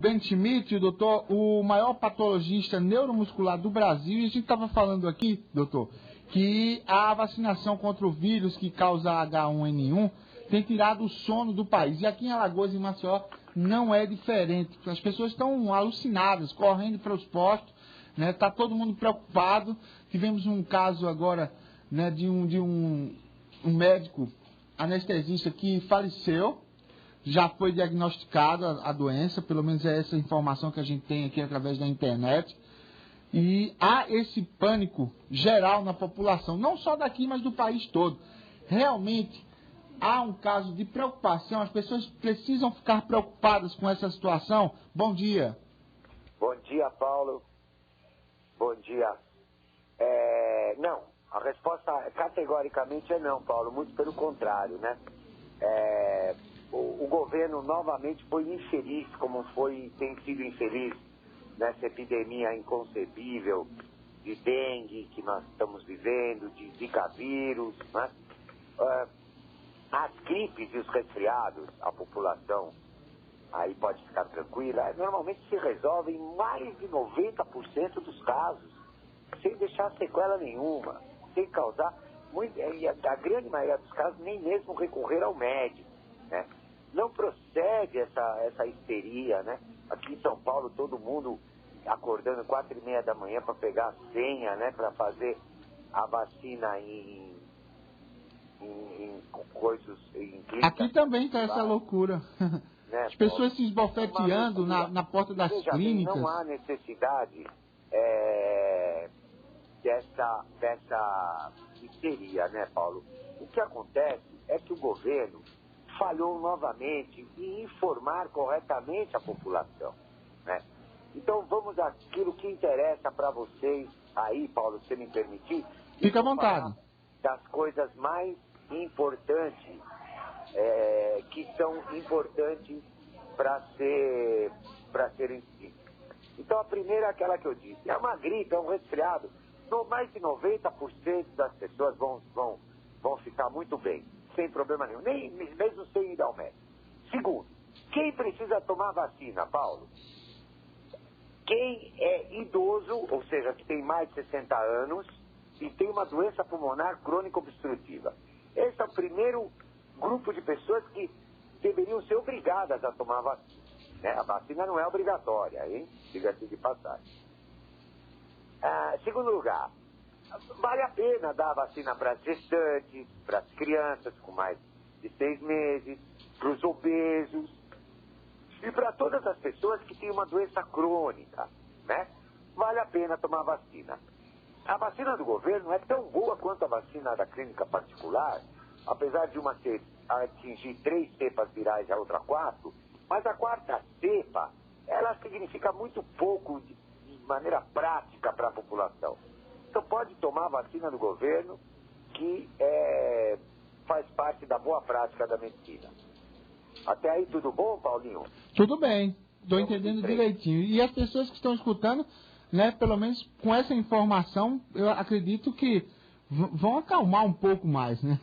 Ben Schmidt, o doutor, o maior patologista neuromuscular do Brasil, e a gente estava falando aqui, doutor, que a vacinação contra o vírus que causa H1N1 tem tirado o sono do país. E aqui em Alagoas, em Maceió, não é diferente. As pessoas estão alucinadas, correndo para os postos, né? Está todo mundo preocupado. Tivemos um caso agora, né, de um médico anestesista que faleceu. Já foi diagnosticada a doença, pelo menos é essa informação que a gente tem aqui através da internet. E há esse pânico geral na população, não só daqui, mas do país todo. Realmente há um caso de preocupação, as pessoas precisam ficar preocupadas com essa situação. Bom dia. Bom dia, Paulo. Bom dia. Não, a resposta categoricamente é não, Paulo, muito pelo contrário, né? O governo novamente foi infeliz, como tem sido infeliz nessa epidemia inconcebível de dengue que nós estamos vivendo, de zika vírus, né? As gripes e os resfriados, a população aí pode ficar tranquila, normalmente se resolve em mais de 90% dos casos, sem deixar sequela nenhuma, sem causar, e a grande maioria dos casos, nem mesmo recorrer ao médico, né? Não procede essa histeria, né? Aqui em São Paulo, todo mundo acordando 4h30 da manhã para pegar a senha, né? Para fazer a vacina em coisas... Em aqui também está essa loucura. Né, as pessoas se esbofeteando na porta das clínicas. Não há necessidade dessa histeria, né, Paulo? O que acontece é que o governo falhou novamente em informar corretamente a população, né? Então vamos àquilo que interessa para vocês aí, Paulo, se você me permitir. Fica à vontade. Das coisas mais importantes, que são importantes para serem ditas. Então a primeira é aquela que eu disse, é uma gripe, é um resfriado. Mais de 90% das pessoas vão ficar muito bem, sem problema nenhum, nem mesmo sem ir ao médico. Segundo, quem precisa tomar vacina, Paulo? Quem é idoso, ou seja, que tem mais de 60 anos e tem uma doença pulmonar crônica obstrutiva. Esse é o primeiro grupo de pessoas que deveriam ser obrigadas a tomar a vacina, né? A vacina não é obrigatória, hein? Diga-se de passagem. Segundo lugar, vale a pena dar a vacina para as gestantes, para as crianças com mais de 6 meses, para os obesos e para todas as pessoas que têm uma doença crônica, né? Vale a pena tomar vacina. A vacina do governo é tão boa quanto a vacina da clínica particular, apesar de uma atingir 3 cepas virais e a outra 4, mas a 4ª cepa, ela significa muito pouco de maneira prática para a população. Então pode tomar a vacina do governo, que faz parte da boa prática da medicina. Até aí tudo bom, Paulinho? Tudo bem, estou entendendo direitinho. E as pessoas que estão escutando, né, pelo menos com essa informação, eu acredito que vão acalmar um pouco mais, né?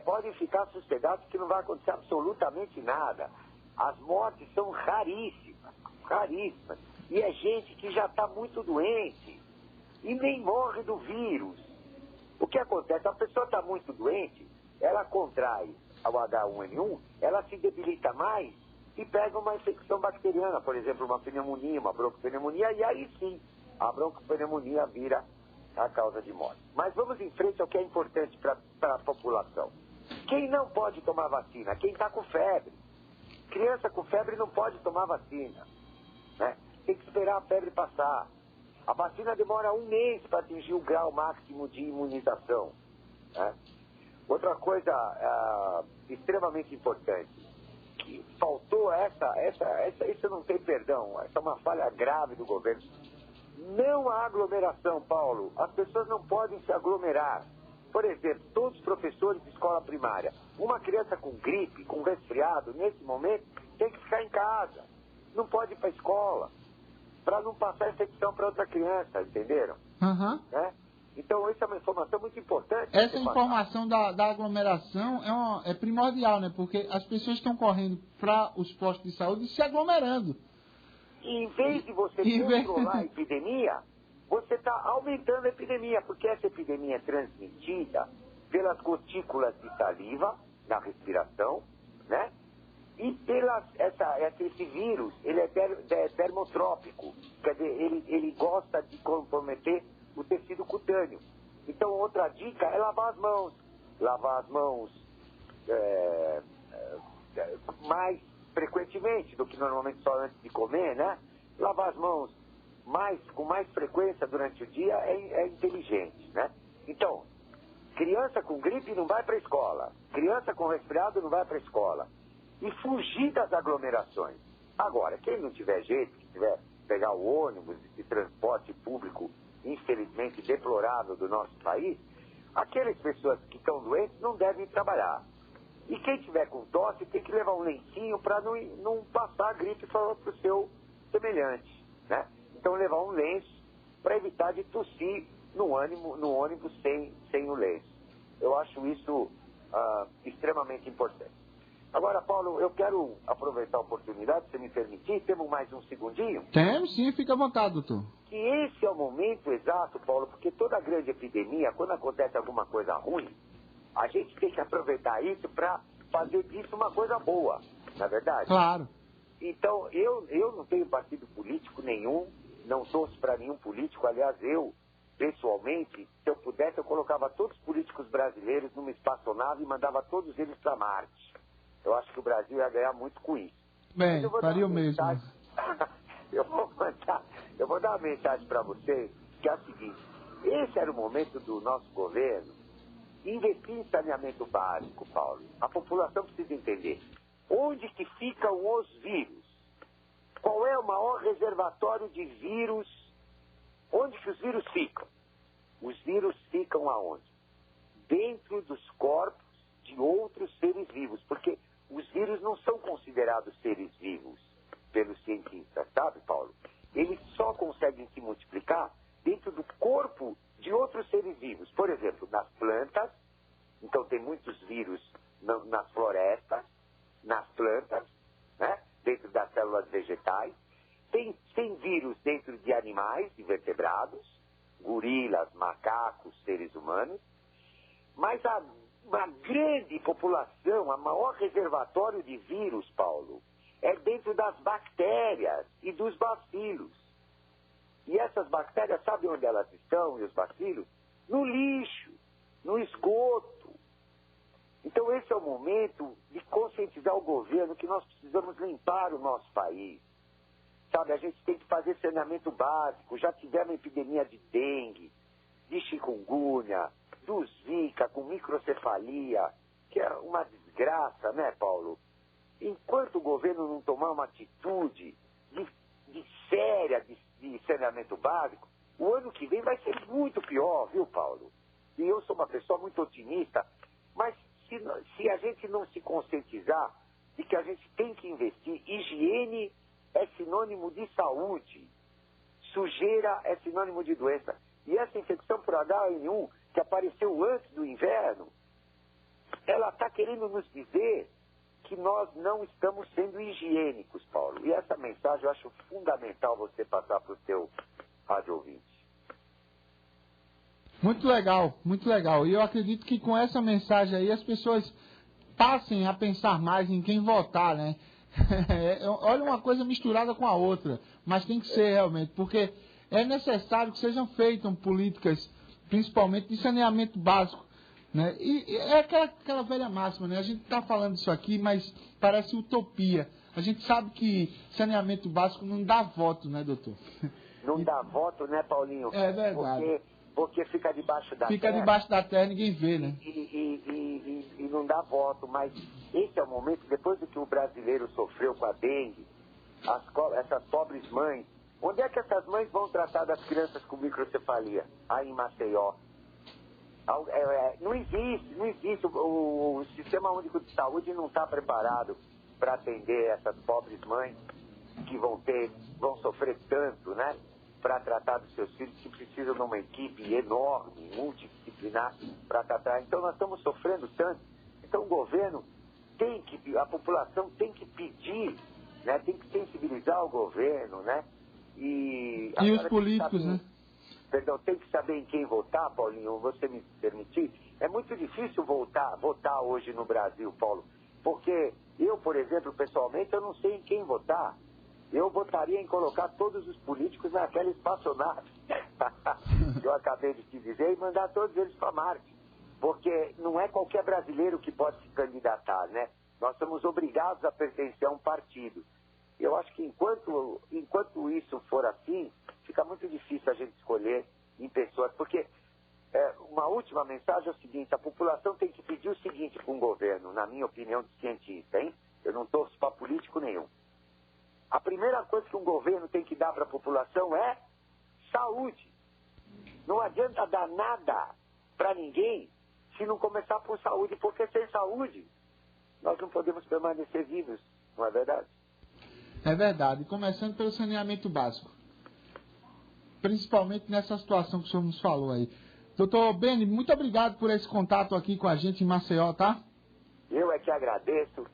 Podem ficar sossegados que não vai acontecer absolutamente nada. As mortes são raríssimas, raríssimas. E é gente que já está muito doente e nem morre do vírus. O que acontece? A pessoa está muito doente, ela contrai o H1N1, ela se debilita mais e pega uma infecção bacteriana, por exemplo, uma pneumonia, uma broncopneumonia, e aí sim, a broncopneumonia vira a causa de morte. Mas vamos em frente ao que é importante para a população. Quem não pode tomar vacina? Quem está com febre. Criança com febre não pode tomar vacina, né? Tem que esperar a febre passar. A vacina demora 1 mês para atingir o grau máximo de imunização, né? Outra coisa extremamente importante, que faltou isso não tem perdão, essa é uma falha grave do governo. Não há aglomeração, Paulo. As pessoas não podem se aglomerar. Por exemplo, todos os professores de escola primária, uma criança com gripe, com resfriado, nesse momento, tem que ficar em casa. Não pode ir para a escola, para não passar infecção para outra criança, entenderam? Uhum. Né? Então, essa é uma informação muito importante. Essa informação da aglomeração é primordial, né? Porque as pessoas estão correndo para os postos de saúde e se aglomerando. em vez de você controlar a epidemia, você está aumentando a epidemia, porque essa epidemia é transmitida pelas gotículas de saliva na respiração, né? E esse vírus, ele é termotrópico, quer dizer, ele gosta de comprometer o tecido cutâneo. Então, outra dica é lavar as mãos. Lavar as mãos mais frequentemente do que normalmente só antes de comer, né? Lavar as mãos com mais frequência durante o dia é inteligente, né? Então, criança com gripe não vai para a escola. Criança com resfriado não vai para a escola. E fugir das aglomerações. Agora, quem não tiver jeito, que tiver pegar o ônibus de transporte público, infelizmente deplorável do nosso país, aquelas pessoas que estão doentes não devem trabalhar. E quem tiver com tosse tem que levar um lencinho para não passar a gripe para o seu semelhante, né? Então levar um lenço para evitar de tossir no ônibus sem o lenço. Eu acho isso extremamente importante. Agora, Paulo, eu quero aproveitar a oportunidade, se você me permitir, temos mais um segundinho? Temos sim, fica à vontade, doutor. Que esse é o momento exato, Paulo, porque toda grande epidemia, quando acontece alguma coisa ruim, a gente tem que aproveitar isso para fazer disso uma coisa boa, não é verdade? Claro. Então, eu não tenho partido político nenhum, não torço para nenhum político. Aliás, eu, pessoalmente, se eu pudesse, eu colocava todos os políticos brasileiros numa espaçonave e mandava todos eles para Marte. Eu acho que o Brasil ia ganhar muito com isso. Bem, faria o mesmo. Eu vou dar uma mensagem para vocês, que é a seguinte: esse era o momento do nosso governo investir em saneamento básico, Paulo. A população precisa entender onde que ficam os vírus. Qual é o maior reservatório de vírus? Onde que os vírus ficam? Os vírus ficam aonde? Dentro dos corpos de outros seres vivos, porque os vírus não são considerados seres vivos pelos cientistas, sabe, Paulo? Eles só conseguem se multiplicar dentro do corpo de outros seres vivos. Por exemplo, nas plantas, então tem muitos vírus nas florestas, nas plantas, né? Dentro das células vegetais. Tem vírus dentro de animais, de vertebrados, gorilas, macacos, seres humanos. Mas uma grande população, a maior reservatório de vírus, Paulo, é dentro das bactérias e dos bacilos. E essas bactérias, sabe onde elas estão, e os bacilos? No lixo, no esgoto. Então esse é o momento de conscientizar o governo que nós precisamos limpar o nosso país. Sabe, a gente tem que fazer saneamento básico. Já tivemos epidemia de dengue, de chikungunya, do Zika, com microcefalia, que é uma desgraça, né, Paulo? Enquanto o governo não tomar uma atitude séria de saneamento básico, o ano que vem vai ser muito pior, viu, Paulo? E eu sou uma pessoa muito otimista, mas se a gente não se conscientizar de que a gente tem que investir, higiene é sinônimo de saúde, sujeira é sinônimo de doença. E essa infecção por H1N1, que apareceu antes do inverno, ela está querendo nos dizer que nós não estamos sendo higiênicos, Paulo. E essa mensagem eu acho fundamental você passar para o seu rádio ouvinte. Muito legal, muito legal. E eu acredito que com essa mensagem aí as pessoas passem a pensar mais em quem votar, né? Olha, uma coisa misturada com a outra, mas tem que ser realmente, porque é necessário que sejam feitas políticas, principalmente de saneamento básico, né? E é aquela velha máxima, né? A gente está falando isso aqui, mas parece utopia. A gente sabe que saneamento básico não dá voto, né, doutor? Não dá voto, né, Paulinho? É verdade. Porque fica debaixo da terra. Fica debaixo da terra, ninguém vê, né? E não dá voto, mas esse é o momento, depois do que o brasileiro sofreu com a dengue, essas pobres mães, onde é que essas mães vão tratar das crianças com microcefalia? Aí em Maceió. Não existe. O Sistema Único de Saúde não está preparado para atender essas pobres mães que vão sofrer tanto, né? Para tratar dos seus filhos, que precisam de uma equipe enorme, multidisciplinar para tratar. Então nós estamos sofrendo tanto. Então o governo a população tem que pedir né? Tem que sensibilizar o governo, né? E agora os políticos, saber, né? Perdão, tem que saber em quem votar, Paulinho, você me permitir. É muito difícil votar hoje no Brasil, Paulo, porque eu, por exemplo, pessoalmente, eu não sei em quem votar. Eu votaria em colocar todos os políticos naquela espaçonave que eu acabei de te dizer e mandar todos eles para Marte. Porque não é qualquer brasileiro que pode se candidatar, né? Nós somos obrigados a pertencer a um partido. Eu acho que enquanto isso for assim, fica muito difícil a gente escolher em pessoas. Porque uma última mensagem é o seguinte: a população tem que pedir o seguinte para um governo, na minha opinião de cientista, hein? Eu não torço para político nenhum. A primeira coisa que um governo tem que dar para a população é saúde. Não adianta dar nada para ninguém se não começar por saúde, porque sem saúde nós não podemos permanecer vivos, não é verdade? É verdade, começando pelo saneamento básico. Principalmente nessa situação que o senhor nos falou aí. Doutor Beni, muito obrigado por esse contato aqui com a gente em Maceió, tá? Eu é que agradeço.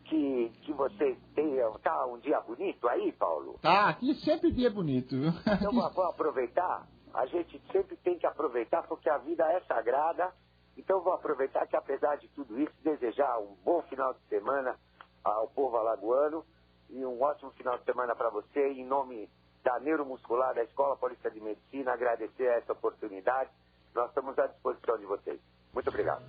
Que você tenha um dia bonito aí, Paulo? Tá, aqui sempre dia bonito, viu? Então vamos aproveitar. A gente sempre tem que aproveitar porque a vida é sagrada. Então vou aproveitar que, apesar de tudo isso, desejar um bom final de semana ao povo alagoano e um ótimo final de semana para você. Em nome da Neuromuscular, da Escola Paulista de Medicina, agradecer essa oportunidade. Nós estamos à disposição de vocês. Muito obrigado.